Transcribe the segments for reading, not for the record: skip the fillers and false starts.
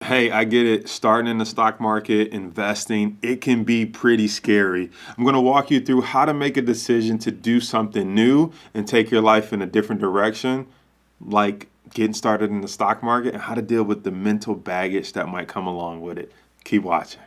Hey, I get it. Starting in the stock market, investing, it can be pretty scary. I'm going to walk you through how to make a decision to do something new and take your life in a different direction, like getting started in the stock market, and how to deal with the mental baggage that might come along with it. Keep watching.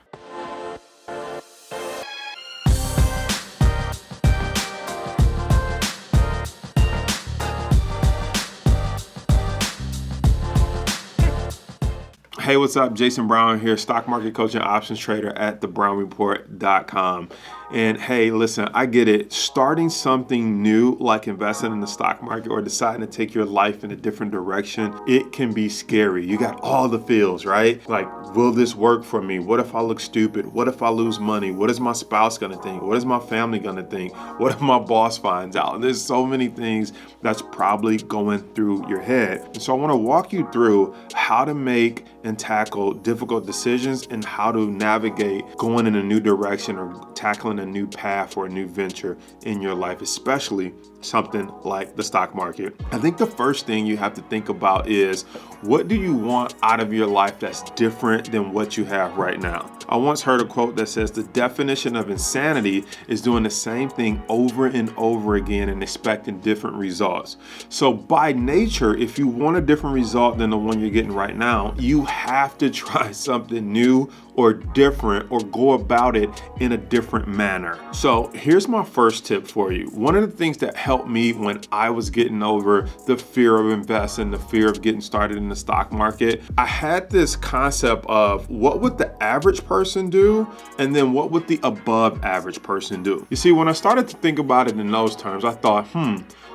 Hey, what's up? Jason Brown here, stock market coach and options trader at thebrownreport.com. And hey, listen, I get it. Starting something new like investing in the stock market or deciding to take your life in a different direction, it can be scary. You got all the feels, right? Like, will this work for me? What if I look stupid? What if I lose money? What is my spouse gonna think? What is my family gonna think? What if my boss finds out? There's so many things that's probably going through your head. And so I wanna walk you through how to make and tackle difficult decisions and how to navigate going in a new direction or tackling a new path or a new venture in your life, especially something like the stock market. I think the first thing you have to think about is, what do you want out of your life that's different than what you have right now? I once heard a quote that says the definition of insanity is doing the same thing over and over again and expecting different results. So by nature, if you want a different result than the one you're getting right now, you have to try something new or different or go about it in a different manner. So here's my first tip for you. One of the things that helped me when I was getting over the fear of investing, the fear of getting started in the stock market, I had this concept of what would the average person do and then what would the above average person do. You see, when I started to think about it in those terms, I thought,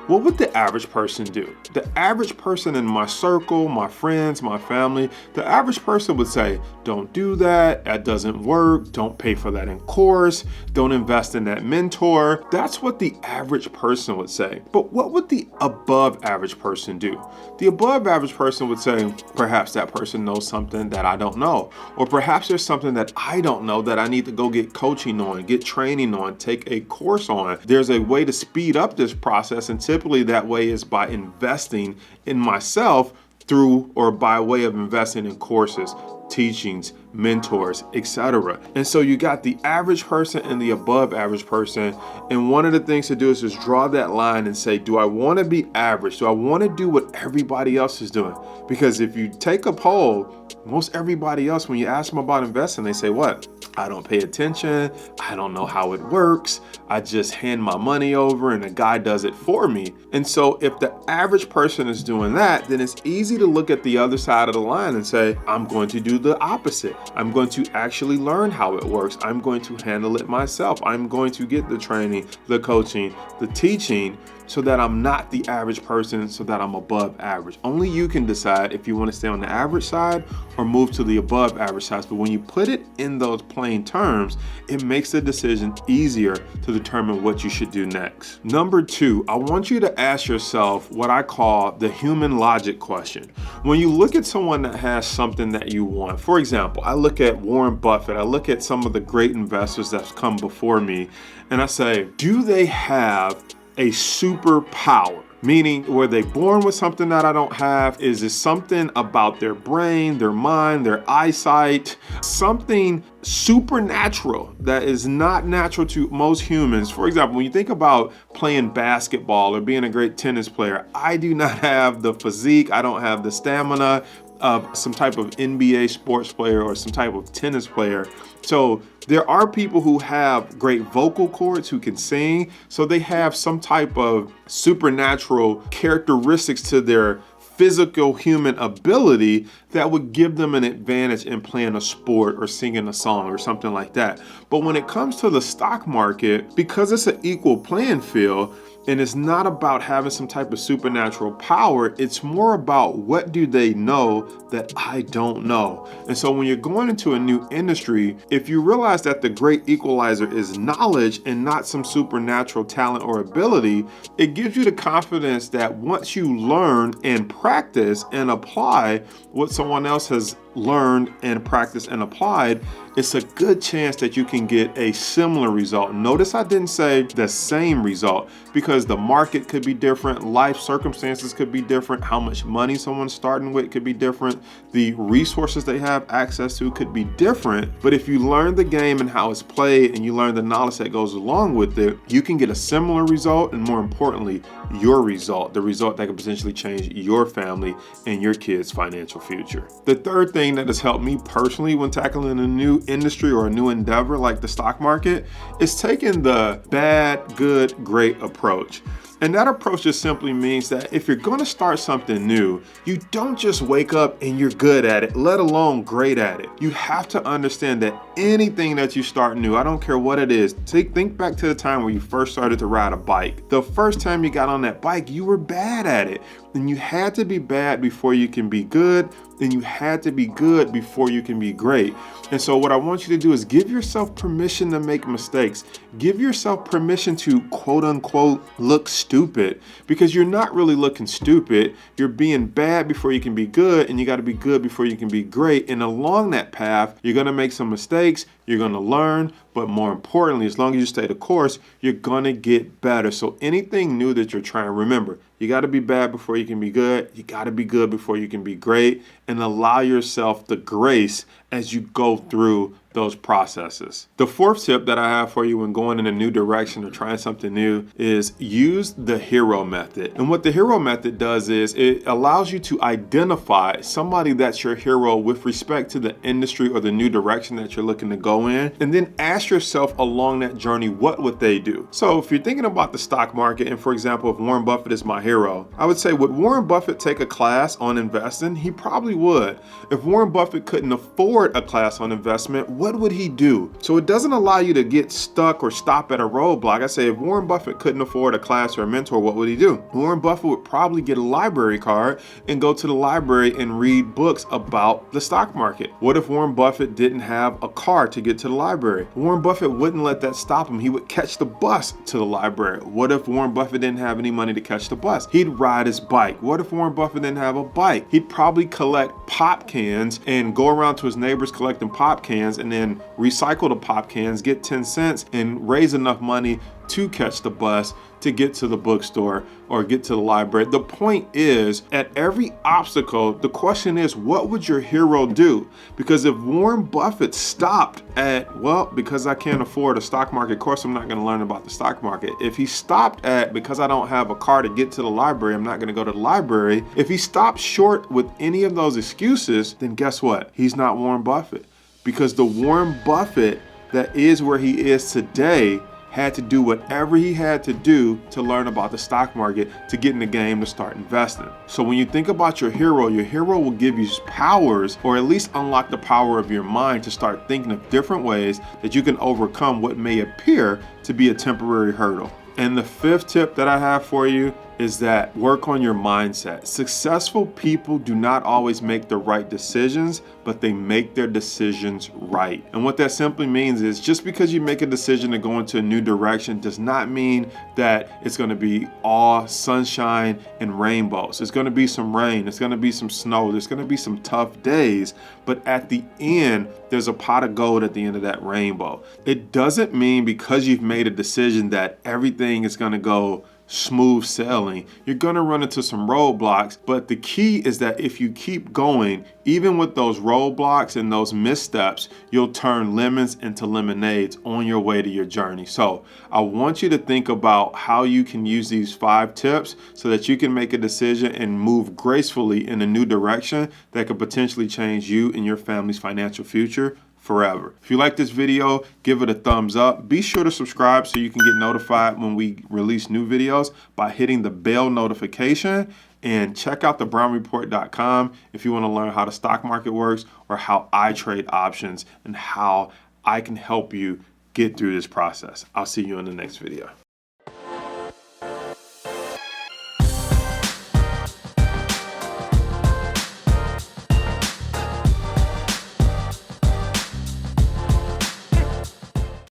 what would the average person do? The average person in my circle, my friends, my family, the average person would say, don't do that, that doesn't work, don't pay for that in course, don't invest in that mentor. That's what the average person would say. But what would the above average person do? The above average person would say, perhaps that person knows something that I don't know. Or perhaps there's something that I don't know that I need to go get coaching on, get training on, take a course on. There's a way to speed up this process, and typically that way is by investing in myself through or by way of investing in courses, teachings, mentors, etc. And so you got the average person and the above average person. And one of the things to do is just draw that line and say, do I want to be average? Do I want to do what everybody else is doing? Because if you take a poll, most everybody else, when you ask them about investing, they say, what? I don't pay attention. I don't know how it works. I just hand my money over and the guy does it for me. And so if the average person is doing that, then it's easy to look at the other side of the line and say, I'm going to do the opposite. I'm going to actually learn how it works. I'm going to handle it myself. I'm going to get the training, the coaching, the teaching, so that I'm not the average person, so that I'm above average. Only you can decide if you want to stay on the average side or move to the above average side. But when you put it in those plain terms, it makes the decision easier to determine what you should do next. Number two, I want you to ask yourself what I call the human logic question. When you look at someone that has something that you want, for example, I look at Warren Buffett, I look at some of the great investors that's come before me, and I say, do they have a superpower? Meaning, were they born with something that I don't have? Is it something about their brain, their mind, their eyesight, something supernatural that is not natural to most humans? For example, when you think about playing basketball or being a great tennis player, I do not have the physique, I don't have the stamina of some type of NBA sports player or some type of tennis player. So there are people who have great vocal cords, who can sing, so they have some type of supernatural characteristics to their physical human ability that would give them an advantage in playing a sport or singing a song or something like that. But when it comes to the stock market, because it's an equal playing field, and it's not about having some type of supernatural power, it's more about what do they know that I don't know. And so when you're going into a new industry, if you realize that the great equalizer is knowledge and not some supernatural talent or ability, it gives you the confidence that once you learn and practice and apply what someone else has learned and practiced and applied, it's a good chance that you can get a similar result. Notice I didn't say the same result, because the market could be different, life circumstances could be different, how much money someone's starting with could be different, the resources they have access to could be different. But if you learn the game and how it's played and you learn the knowledge that goes along with it, you can get a similar result, and more importantly, your result, the result that could potentially change your family and your kids' financial future. The third thing that has helped me personally when tackling a new industry or a new endeavor like the stock market is taking the bad, good, great approach. And that approach just simply means that if you're going to start something new, you don't just wake up and you're good at it, let alone great at it. You have to understand that anything that you start new, I don't care what it is, think back to the time where you first started to ride a bike. The first time you got on that bike, you were bad at it. And you had to be bad before you can be good, and you had to be good before you can be great. And so what I want you to do is give yourself permission to make mistakes. Give yourself permission to quote unquote look stupid, because you're not really looking stupid. You're being bad before you can be good, and you got to be good before you can be great. And along that path, you're going to make some mistakes, you're going to learn, but more importantly, as long as you stay the course, you're going to get better. So anything new that you're trying, remember, you got to be bad before you can be good. You got to be good before you can be great, and allow yourself the grace as you go through those processes. The fourth tip that I have for you when going in a new direction or trying something new is use the hero method. And what the hero method does is it allows you to identify somebody that's your hero with respect to the industry or the new direction that you're looking to go in, and then ask yourself along that journey, what would they do? So if you're thinking about the stock market, and for example, if Warren Buffett is my hero, I would say, would Warren Buffett take a class on investing? He probably would. If Warren Buffett couldn't afford a class on investment, what would he do? So it doesn't allow you to get stuck or stop at a roadblock. I say, if Warren Buffett couldn't afford a class or a mentor, what would he do? Warren Buffett would probably get a library card and go to the library and read books about the stock market. What if Warren Buffett didn't have a car to get to the library? Warren Buffett wouldn't let that stop him. He would catch the bus to the library. What if Warren Buffett didn't have any money to catch the bus? He'd ride his bike. What if Warren Buffett didn't have a bike? He'd probably collect pop cans and go around to his neighbors collecting pop cans, and then recycle the pop cans, get 10 cents, and raise enough money to catch the bus to get to the bookstore or get to the library. The point is, at every obstacle, the question is, what would your hero do? Because if Warren Buffett stopped at, well, because I can't afford a stock market, of course I'm not going to learn about the stock market. If he stopped at, because I don't have a car to get to the library, I'm not going to go to the library. If he stopped short with any of those excuses, then guess what? He's not Warren Buffett. Because the Warren Buffett that is where he is today had to do whatever he had to do to learn about the stock market to get in the game to start investing. So when you think about your hero will give you powers, or at least unlock the power of your mind to start thinking of different ways that you can overcome what may appear to be a temporary hurdle. And the fifth tip that I have for you is that work on your mindset. Successful people do not always make the right decisions, but they make their decisions right. And what that simply means is, just because you make a decision to go into a new direction does not mean that it's going to be all sunshine and rainbows. There's going to be some rain, there's going to be some snow, there's going to be some tough days, but at the end, there's a pot of gold at the end of that rainbow. It doesn't mean because you've made a decision that everything is going to go smooth sailing. You're going to run into some roadblocks, but the key is that if you keep going, even with those roadblocks and those missteps, you'll turn lemons into lemonades on your way to your journey. So I want you to think about how you can use these 5 tips so that you can make a decision and move gracefully in a new direction that could potentially change you and your family's financial future forever. If you like this video, give it a thumbs up. Be sure to subscribe so you can get notified when we release new videos by hitting the bell notification, and check out thebrownreport.com if you want to learn how the stock market works or how I trade options and how I can help you get through this process. I'll see you in the next video.